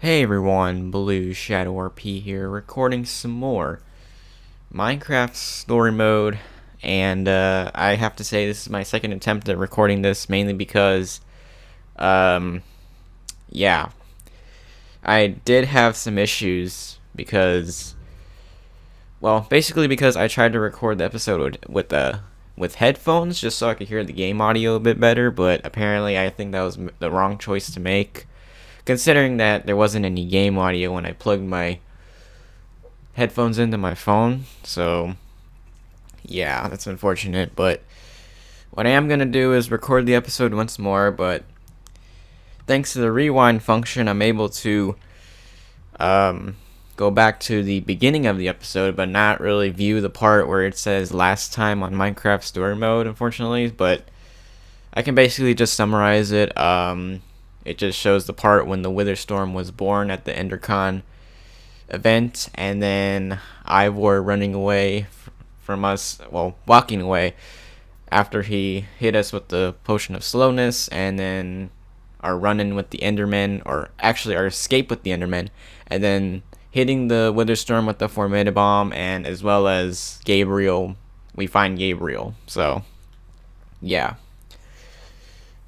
Hey everyone, Blue Shadow RP here, recording some more Minecraft story mode, and I have to say this is my second attempt at recording this, mainly because, yeah, I did have some issues because, well, basically because I tried to record the episode with headphones just so I could hear the game audio a bit better, but apparently I think that was the wrong choice to make. Considering that there wasn't any game audio when I plugged my headphones into my phone, so yeah, that's unfortunate. But what I am gonna do is record the episode once more, but thanks to the rewind function, I'm able to go back to the beginning of the episode, but not really view the part where it says last time on Minecraft story mode, unfortunately. But I can basically just summarize it. It just shows the part when the Witherstorm was born at the EnderCon event, and then Ivor running away from us, well, walking away after he hit us with the potion of slowness, and then our run-in with the Endermen, or actually our escape with the Endermen, and then hitting the Witherstorm with the Formidabomb, and as well as Gabriel, we find Gabriel, so yeah.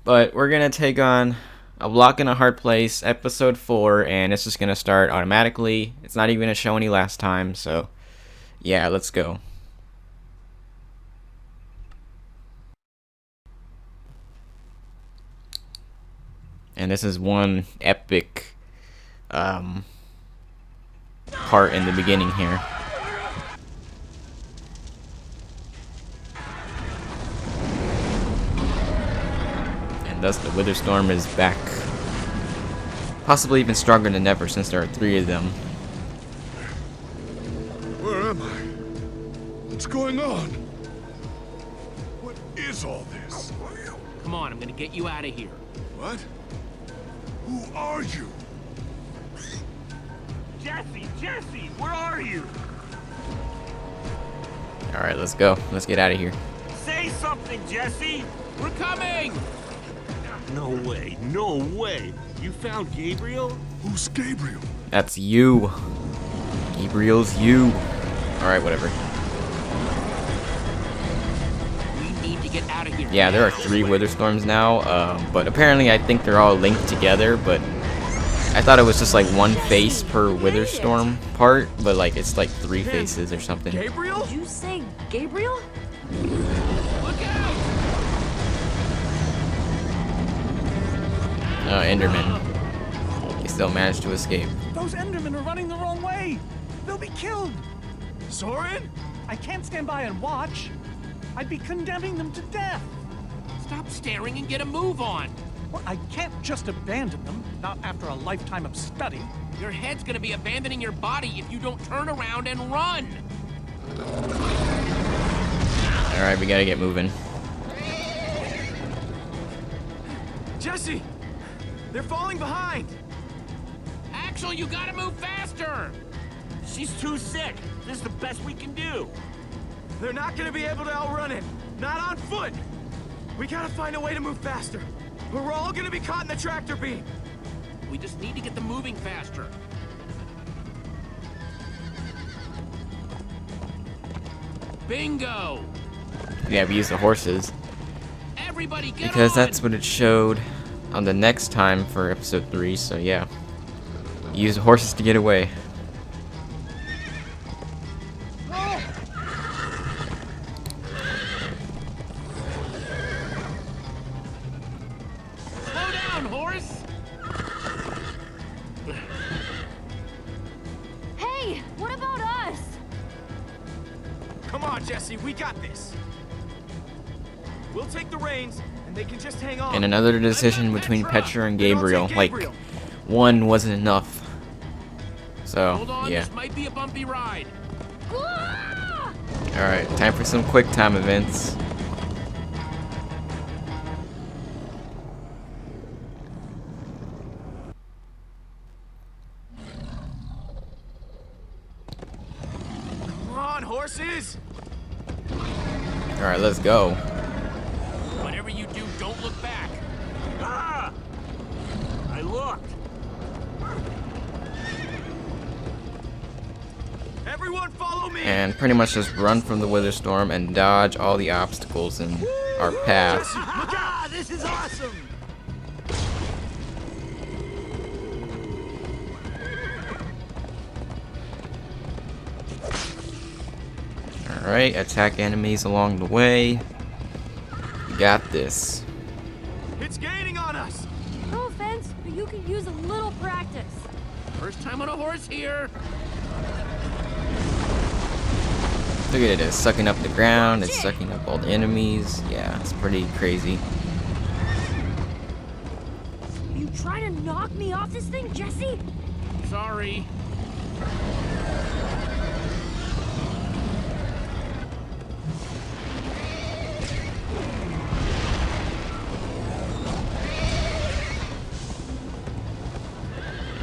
But we're gonna take on A Block in a Hard Place, episode 4, and it's just gonna start automatically. It's not even gonna show any last time, so yeah, let's go. And this is one epic part in the beginning here. Thus the Witherstorm is back. Possibly even stronger than ever since there are 3 of them. Where am I? What's going on? What is all this? Come on, I'm gonna get you out of here. What? Who are you? Jesse, where are you? Alright, let's go. Let's get out of here. Say something, Jesse! We're coming! No way. You found Gabriel? Who's Gabriel? That's you. Gabriel's you. Alright, whatever. We need to get out of here. Yeah, there are 3 Witherstorms now, but apparently I think they're all linked together, but I thought it was just like one face per Witherstorm part, but like it's like 3 faces or something. Gabriel? Did you say Gabriel? Look out! Enderman. He still managed to escape. Those Endermen are running the wrong way! They'll be killed! Soren? I can't stand by and watch. I'd be condemning them to death. Stop staring and get a move on. Well, I can't just abandon them, not after a lifetime of study. Your head's gonna be abandoning your body if you don't turn around and run. Alright, we gotta get moving. Jesse! They're falling behind! Axel, you gotta move faster! She's too sick. This is the best we can do. They're not gonna be able to outrun it. Not on foot! We gotta find a way to move faster. Or we're all gonna be caught in the tractor beam. We just need to get them moving faster. Bingo! Yeah, we use the horses. Everybody get Because on! that's what it showed on the next time for episode 3, so yeah. Use the horses to get away. Slow down, horse! Hey, what about us? Come on, Jesse, we got this. We'll take the reins, and they can just hang on. And another decision between Petra and Gabriel. Like, one wasn't enough. So, Hold on, yeah. this might be a bumpy ride. Alright, time for some quick time events. Come on, horses! Alright, let's go. Whatever you do, don't look back. Ah! I looked. and pretty much just run from the Witherstorm and dodge all the obstacles in our path. Ah, this is awesome! Alright, attack enemies along the way. Got this. It's gaining on us! No offense, but you could use a little practice. First time on a horse here. Look at it, it's sucking up the ground, it's sucking up all the enemies. Yeah, it's pretty crazy. Are you trying to knock me off this thing, Jesse? Sorry.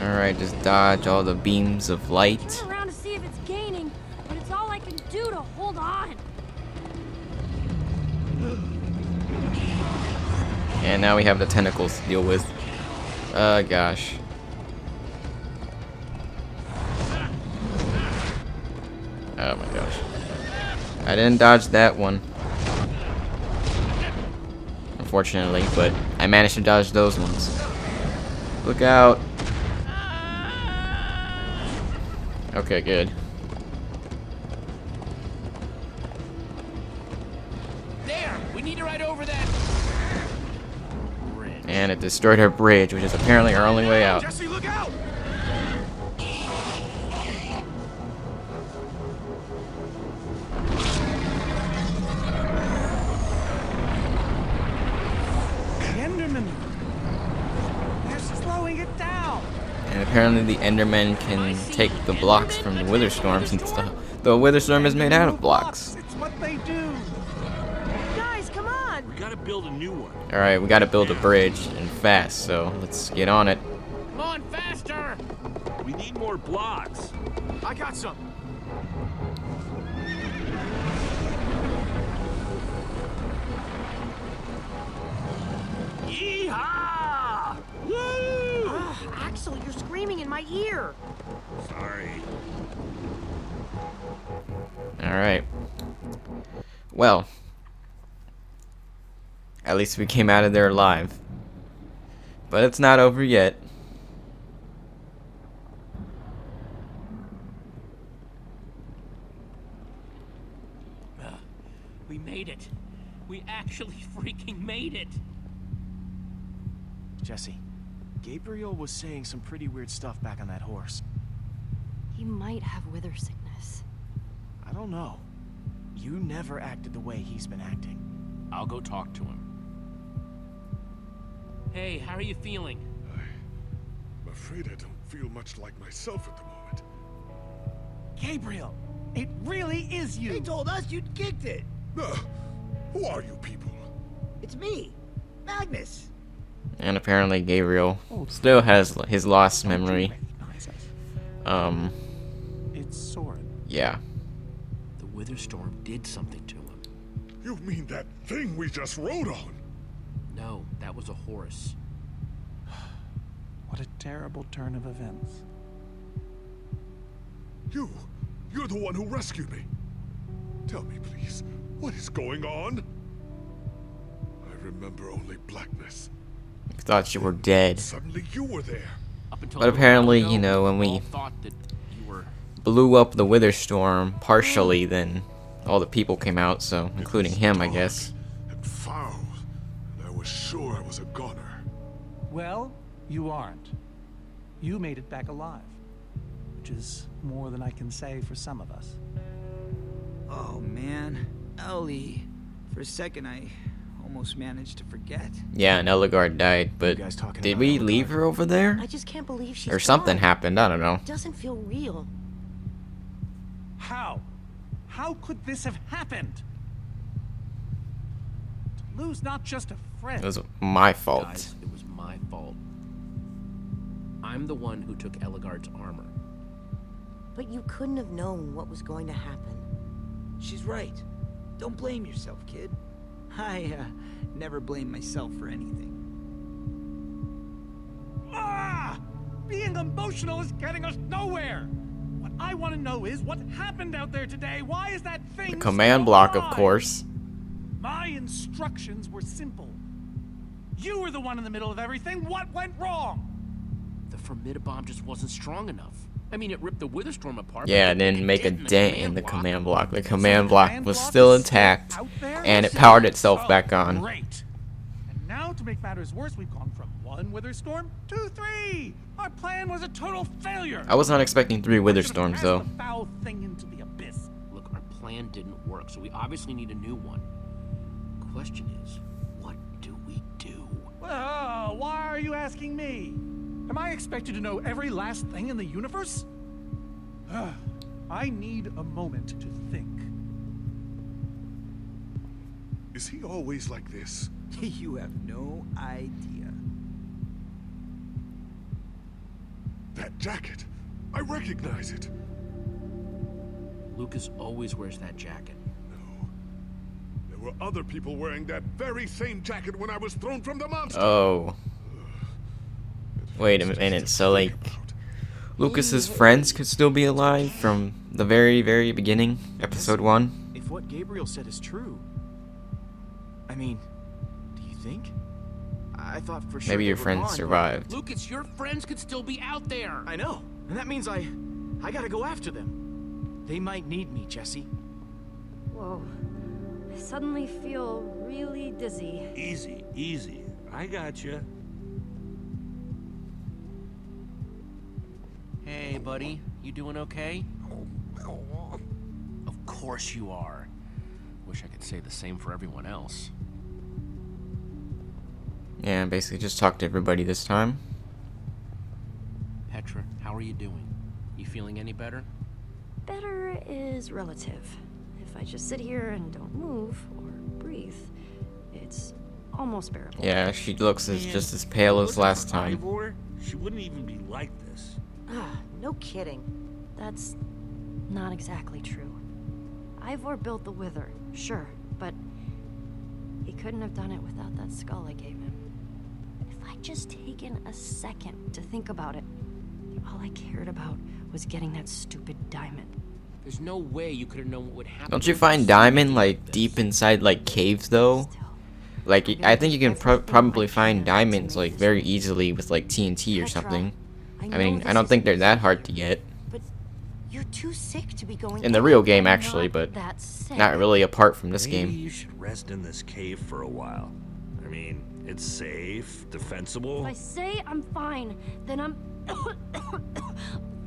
Alright, just dodge all the beams of light. Turn around to see if it's gaining, but it's all I can do to hold on. And now we have the tentacles to deal with. Gosh. Oh my gosh. I didn't dodge that one, unfortunately, but I managed to dodge those ones. Look out. Okay, good. There! We need to ride over that bridge. And it destroyed our bridge, which is apparently our only way out. Jesse, look out! Enderman! They're slowing it down! And apparently the Endermen can take the blocks from the Witherstorm, since the Witherstorm is made out of blocks. It's what they do! Guys, come on! We gotta build a new one. Alright, we gotta build a bridge, and fast, so let's get on it. Come on, faster! We need more blocks. I got some. Yeehaw! Woo! Axel, you're screaming in my ear. Sorry. Alright. Well. At least we came out of there alive. But it's not over yet. We made it. We actually freaking made it. Jesse, Gabriel was saying some pretty weird stuff back on that horse. He might have wither sickness. I don't know. You never acted the way he's been acting. I'll go talk to him. Hey, how are you feeling? I'm afraid I don't feel much like myself at the moment. Gabriel! It really is you! They told us you'd kicked it. Who are you people? It's me, Magnus. And apparently Gabriel still has his lost memory. It's Soren. Yeah. The Witherstorm did something to him. You mean that thing we just rode on? No, that was a horse. What a terrible turn of events. You're the one who rescued me. Tell me, please, what is going on? I remember only blackness. I thought you were dead. Suddenly you were there. Up until But a little apparently, while you know, when all we thought that you were blew up the Witherstorm partially, then all the people came out, so including him, I guess. And foul. And I was sure I was a goner. Well, you aren't. You made it back alive. Which is more than I can say for some of us. Oh man, Ellie. For a second, I almost managed to forget. Yeah, and Eligard died, but guys talking did about we Eligard? leave her over there? I just can't believe she's Or something gone. happened, I don't know. It doesn't feel real. How? How could this have happened? To lose not just a friend. It was my fault. guys, it was my fault. I'm the one who took Eligard's armor. But you couldn't have known what was going to happen. She's right. Don't blame yourself, kid. I, never blame myself for anything. Ah! Being emotional is getting us nowhere! What What I want to know is what happened out there today. Why is that thing The command still block, of alive? course. My instructions were simple. You were the one in the middle of everything. What went wrong? The formidabomb just wasn't strong enough. I mean, it ripped the Witherstorm apart. Yeah, but it didn't make a dent dent in the command block. The command The block command was block still is intact, out there? and it powered itself Oh, back on. Great. And now, to make matters worse, we've gone from 1 Witherstorm to 3. Our plan was a total failure. I was not expecting 3 We should've Witherstorms, cast though. the foul thing into the abyss. Look, our plan didn't work, so we obviously need a new one. Question is, what do we do? Well, why are you asking me? Am I expected to know every last thing in the universe? I need a moment to think. Is he always like this? You have no idea. That jacket! I recognize it! Lucas always wears that jacket. No. There were other people wearing that very same jacket when I was thrown from the monster! Oh. Wait a minute, so like, Lucas's friends could still be alive from the very, very beginning, episode 1? If what Gabriel said is true, I mean, do you think? I thought for sure Maybe they your were friends gone, but- survived. Lucas, your friends could still be out there. I know, and that means I gotta go after them. They might need me, Jesse. Whoa. I suddenly feel really dizzy. Easy, easy. I got you. Hey, buddy, you doing okay? Of course you are. Wish I could say the same for everyone else. Yeah, basically just talk to everybody this time. Petra, how are you doing? You feeling any better? Better is relative. If I just sit here and don't move or breathe, it's almost bearable. Yeah, she looks just as pale as last time. Ivor, she wouldn't even be like this. No kidding. That's not exactly true. Ivor built the Wither, sure, but he couldn't have done it without that skull I gave him. If I'd just taken a second to think about it, all I cared about was getting that stupid diamond. There's no way you could have known what would happen. Don't you find diamond like deep inside like caves though? Still, Like I think you can probably find diamonds like very easily with like TNT or something. I mean, I don't think they're that hard to get. But you're too sick to be going In the real out. game, I'm actually, not but that sick. not really apart from this Maybe game. you should rest in this cave for a while. I mean, it's safe, If defensible. I say I'm fine, then I'm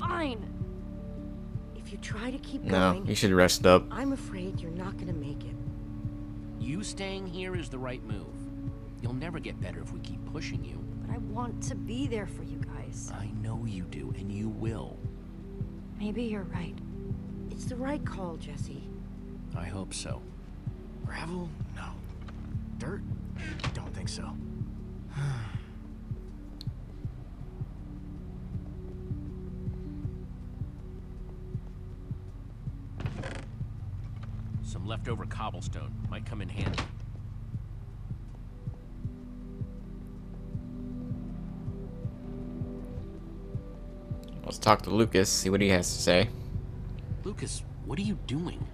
fine. If you try to keep No, going, you should rest up. I'm afraid you're not gonna make it. You staying here is the right move. You'll never get better if we keep pushing you. But I want to be there for you guys. I know you do, and you will. Maybe you're right. It's the right call, Jesse. I hope so. Gravel? No. Dirt? Don't think so. Some leftover cobblestone might come in handy. Let's talk to Lucas, see what he has to say. Lucas, what are you doing?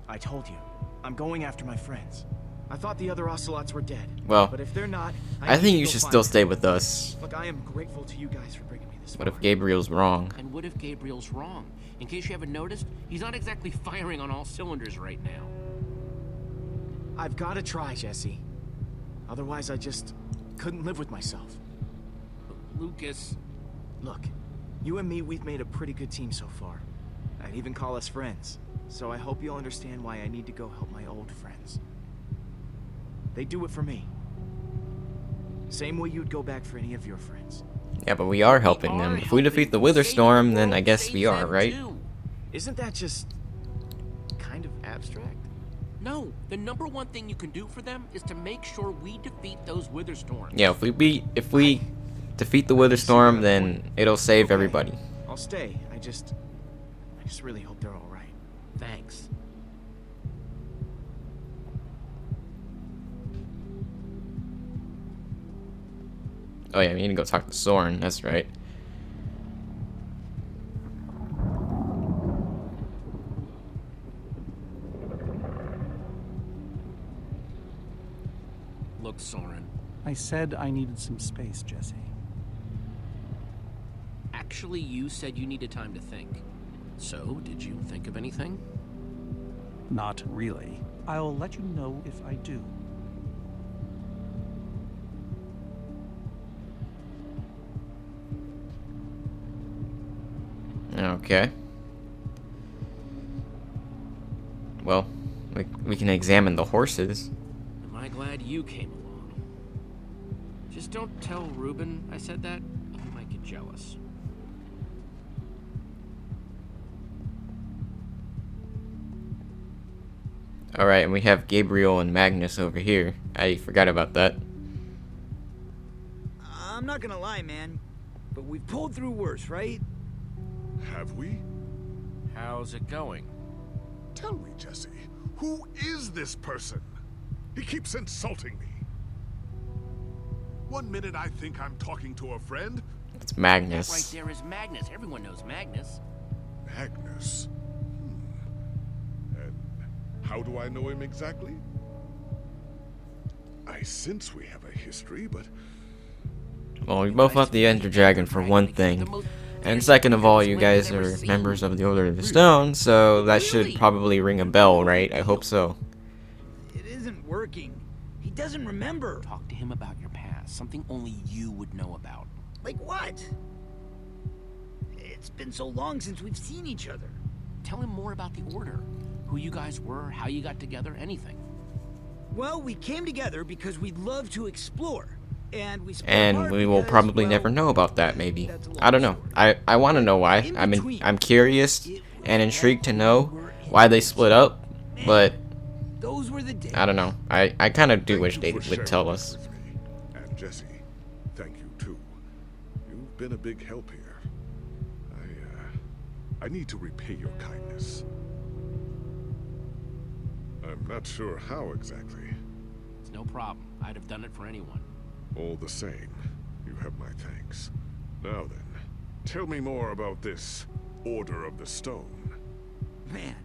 I told you, I'm going after my friends. I thought the other ocelots were dead. Well, But if they're not, I need think to you go should find still them. stay with us. Look, I am grateful to you guys for bringing me this What far. if Gabriel's wrong? And what if Gabriel's wrong? In case you haven't noticed, he's not exactly firing on all cylinders right now. I've got to try, Jesse. Otherwise, I just couldn't live with myself. Lucas, Look, you and me, we've made a pretty good team so far. I'd even call us friends. So I hope you'll understand why I need to go help my old friends. They do it for me. Same way you'd go back for any of your friends. Yeah, but we are helping them. If we defeat the Witherstorm, then I guess we are, right? Isn't that just kind of abstract? No, the number one thing you can do for them is to make sure we defeat those Witherstorms. Yeah, if we defeat the Witherstorm, then it'll save everybody. I'll stay. I just really hope they're all right. Thanks. Oh yeah, we need to go talk to Soren, that's right. Look, Soren. I said I needed some space, Jesse. Actually, you said you needed time to think. So, did you think of anything? Not really. I'll let you know if I do. Okay. Well, we can examine the horses. Am I glad you came along? Just don't tell Reuben I said that. He might get jealous. Alright, and we have Gabriel and Magnus over here. I forgot about that. I'm not gonna lie, man, but we've pulled through worse, right? Have we? How's it going? Tell me, Jesse, who is this person? He keeps insulting me. One minute I think I'm talking to a friend. It's That Magnus. right there is Magnus. Everyone knows Magnus. Magnus. And how do I know him exactly? I sense we have a history, but Well, we both fought the Ender Dragon for one thing. And second of all, you guys are members of the Order of the Stone, so that should probably ring a bell, right? I hope so. It isn't working. He doesn't remember. Talk to him about your past. Something only you would know about. Like what? It's been so long since we've seen each other. Tell him more about the Order. Who you guys were, how you got together, anything. Well, we came together because we love to explore. And we split And apart we will because, probably well, never know about that, maybe. that's a long I don't know. story. I want to know why. In I'm between, I'm curious it was and intrigued to know we were in why they split up, Man, but those were the days. I don't know. I kind of do thank wish you they for would sharing tell that us. with me. And Jesse, thank you too. You've been a big help here. I need to repay your kindness. I'm not sure how exactly. It's no problem. I'd have done it for anyone. All the same, you have my thanks. Now then, tell me more about this Order of the Stone. Man,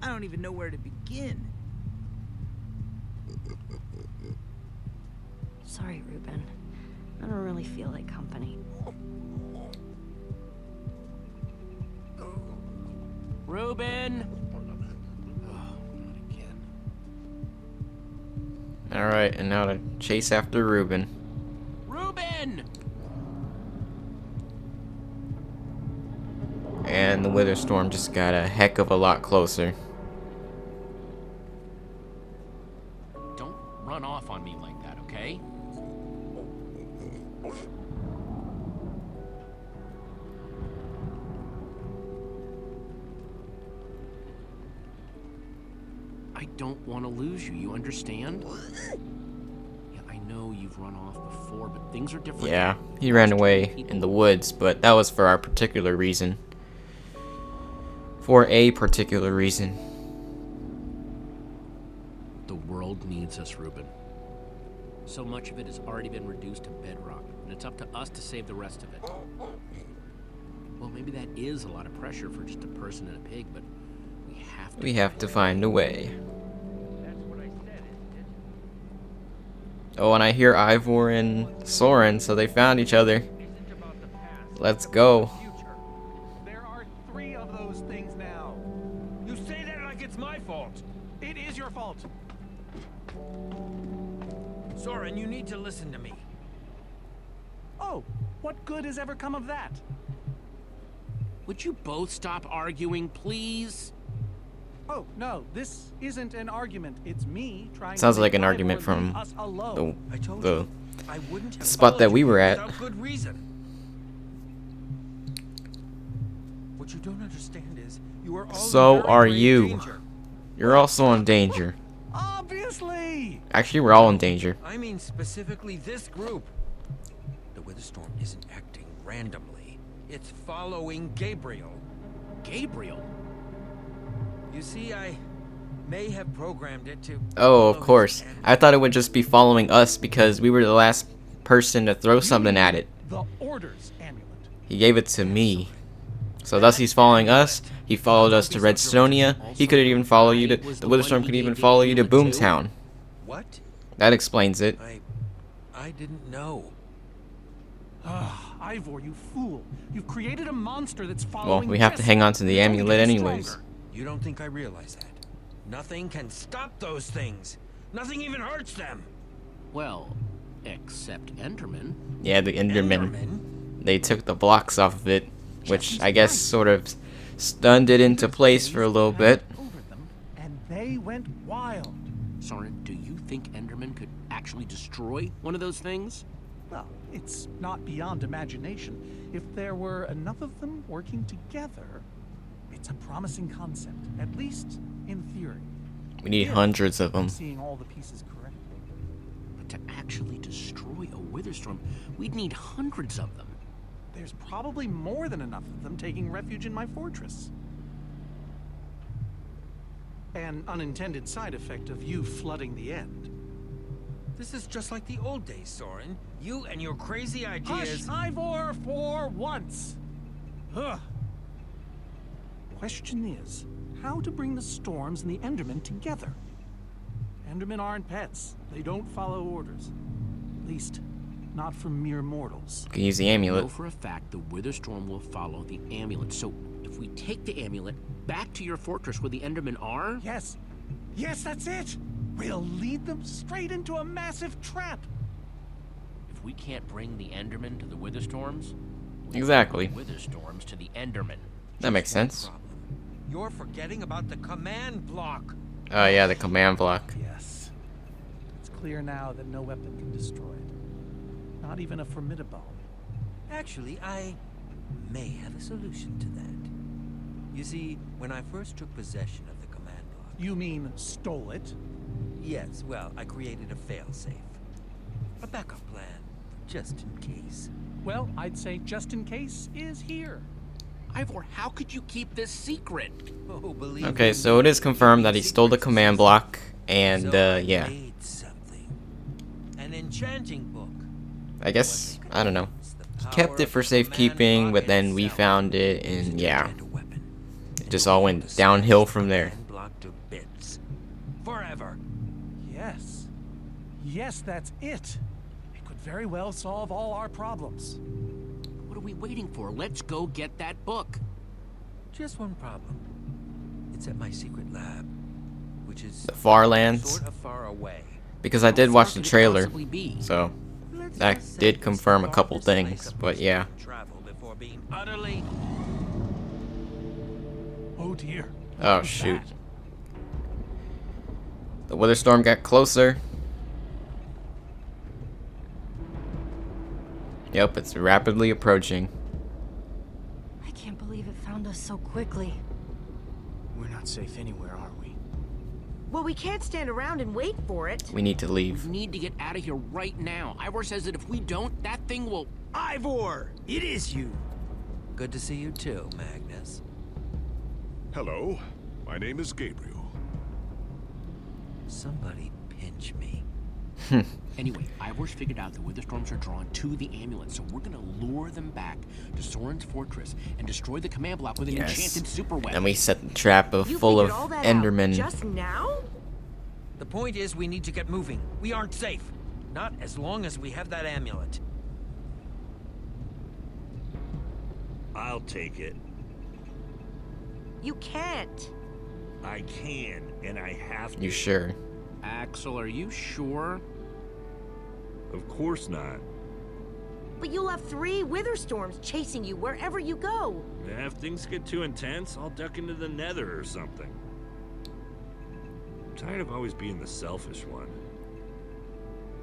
I don't even know where to begin. Sorry, Reuben. I don't really feel like company. Reuben! Oh, not again. Alright, and now to chase after Reuben. Reuben! And the Witherstorm just got a heck of a lot closer. Don't run off on me like that, okay? I don't want to lose you, you understand? Yeah, I know you've run off before, but things are different. Yeah, he ran away in the woods, but that was for our particular reason. For a particular reason. The world needs us, Reuben. So much of it has already been reduced to bedrock, and it's up to us to save the rest of it. Well, maybe that is a lot of pressure for just a person and a pig, but we have to find a way. Oh, and I hear Ivor and Soren, so they found each other. Let's go. There are 3 of those things now. You say that like it's my fault. It is your fault. Soren, you need to listen to me. Oh, what good has ever come of that? Would you both stop arguing, please? Oh, no, this isn't an argument. It's me trying Sounds to like make an argument Ivor leave from us alone. I told the you, I wouldn't have spot that followed we you were here at. without good reason. What you don't understand is you are all So in very are grave you. danger. You're also in danger. Obviously! Actually, we're all in danger. I mean specifically this group. The Witherstorm isn't acting randomly. It's following Gabriel. Gabriel? You see, I may have programmed it to... Oh, of follow course. his I thought it would just be following us because we were the last person to throw something at it. The Order's amulet. He gave it to me. So thus he's following us. He followed us to Redstonia. He could even follow you to... The Witherstorm could even follow you to Boomtown. What? That explains it. I didn't know. Ivor, you fool. You've created a monster that's Well, following we have to Jesse. hang on to the It's only amulet getting anyways. stronger. You don't think I realize that? Nothing can stop those things. Nothing even hurts them. Well, except Enderman. Yeah, the Enderman. Enderman? They took the blocks off of it, which Jesse's I guess right. sort of stunned it into place for a little bit. Over them, and they went wild. Soren, do you think Enderman could actually destroy one of those things? Well, it's not beyond imagination. If there were enough of them working together, it's a promising concept, at least in theory. We need If hundreds of I'm them. seeing all the pieces correctly. But to actually destroy a Witherstorm, we'd need hundreds of them. There's probably more than enough of them taking refuge in my fortress. An unintended side effect of you flooding the end. This is just like the old days, Soren. You and your crazy Hush, ideas. Ivor, for once! Ugh. Question is, how to bring the Storms and the Endermen together? Endermen aren't pets. They don't follow orders. At least, not from mere mortals. You can use the I know amulet. for a fact the Witherstorm will follow the amulet. So if we take the amulet back to your fortress where the Endermen are, Yes. Yes, that's it! We'll lead them straight into a massive trap. if we can't bring the Endermen to the Witherstorms, Exactly. Witherstorms to the Endermen. That makes sense. Problem. You're forgetting about the command block. Oh yeah, the command block. Yes. It's clear now that no weapon can destroy it. Not even a formidable. Actually, I may have a solution to that. You see, when I first took possession of the command block... You mean stole it? Yes, well, I created a failsafe. A backup plan, just in case. Well, I'd say just in case is here. Ivor, how could you keep this secret? Oh, believe Okay, me, so it is confirmed that he stole the secrets command exist. block, and So I yeah. made something. An enchanting book. I guess, I don't know. He Kept it for safekeeping, but then we found it, and yeah. It just all went downhill from there. Block to bits. Forever. Yes. Yes, that's it. It could very well solve all our problems. What are we waiting for? Let's go get that book. Just one problem. It's at my secret lab, which is The Farlands, sort of far away. because I did How watch far the could it trailer, possibly be? so Let's that just say did it's confirm a the couple farthest place things, a but person yeah. can travel before being utterly... Oh dear. Oh What was shoot. that? The Witherstorm got closer. Yep, it's rapidly approaching. I can't believe it found us so quickly. We're not safe anywhere, are we? Well, we can't stand around and wait for it. We need to We leave. need to get out of here right now. Ivor says that if we don't, that thing will... Ivor! It is you! Good to see you too, Magnus. Hello, my name is Gabriel. Somebody pinch me. Anyway, Ivor's figured out the Witherstorms are drawn to the amulet, so we're gonna lure them back to Soren's fortress and destroy the command block with an Yes. enchanted super weapon. Then we set the trap You full of figured all that out Endermen. just now? The point is, we need to get moving. We aren't safe. Not as long as we have that amulet. I'll take it. You can't. I can, and I have to. You sure? Axel, are you sure? Of course not. But you'll have 3 Witherstorms chasing you wherever you go. If things get too intense, I'll duck into the nether or something. I'm tired of always being the selfish one.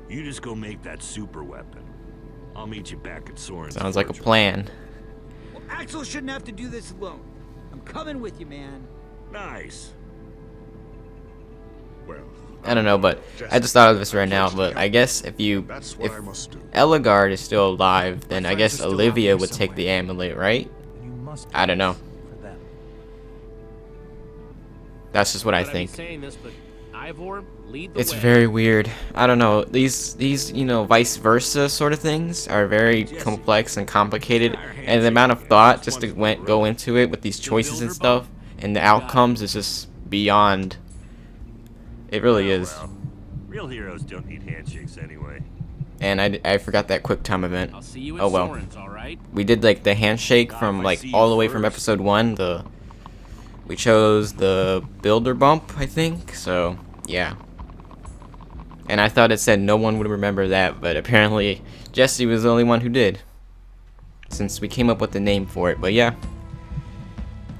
You just go make that super weapon. I'll meet you back at Soren's Sounds like a fortress. plan. Well, Axel shouldn't have to do this alone. I'm coming with you, man. Nice. Well, I don't know, but I just thought of this right now. But I guess if that's what I must do. Eligard is still alive, then My I friends guess are still out Olivia there would take the somewhere. amulet, right? You must I don't know. for them. That's just what I But think. I'm saying this, but Ivor, lead the It's way. very weird. I don't know. These vice versa sort of things are very complex and complicated, and the amount of thought just to go into it with these choices and stuff, and the outcomes is just beyond. It really is. Real heroes don't need handshakes anyway. And I forgot that quick time event. I'll see you at Oh well. Soren's, all right? We did like the handshake Not from if I like see all you the way from first. episode 1. We chose the builder bump, I think. So yeah. And I thought it said no one would remember that, but apparently Jesse was the only one who did, since we came up with the name for it. But yeah.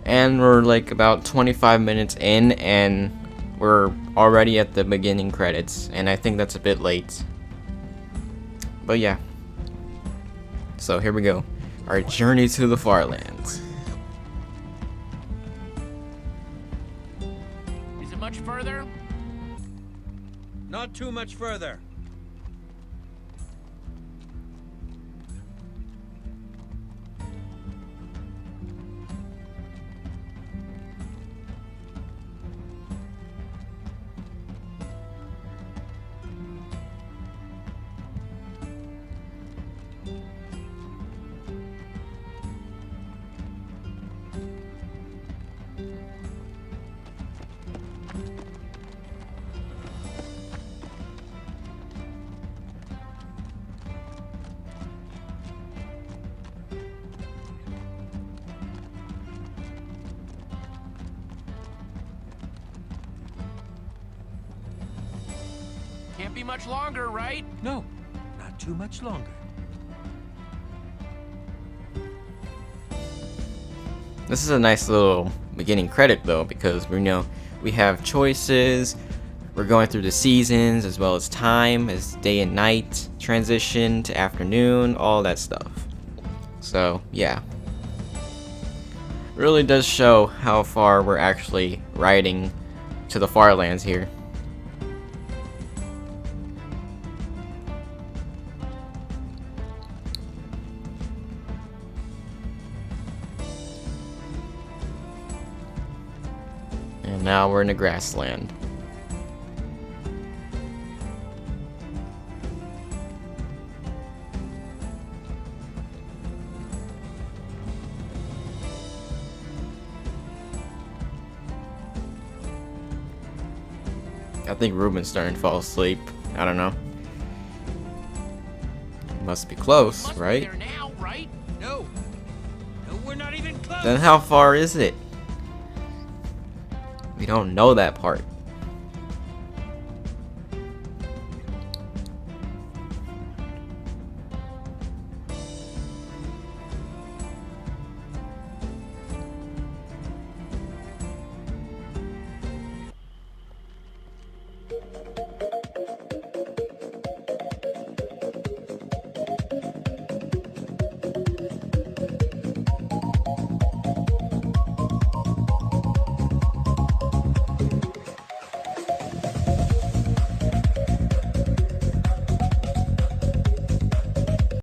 And we're like about 25 minutes in, and we're already at the beginning credits, and I think that's a bit late. But yeah. So here we go. Our journey to the Farlands. Is it much further? Not too much further. Can't be much longer, right? No, not too much longer. This is a nice little beginning credit though, because we know we have choices. We're going through the seasons as well as time, as day and night transition to afternoon, all that stuff. So yeah, really does show how far we're actually riding to the Farlands here. And now we're in the grassland. I think Ruben's starting to fall asleep. I don't know. Must be close, Must be right? there now, right? No. No, we're not even close. Then how far is it? We don't know that part.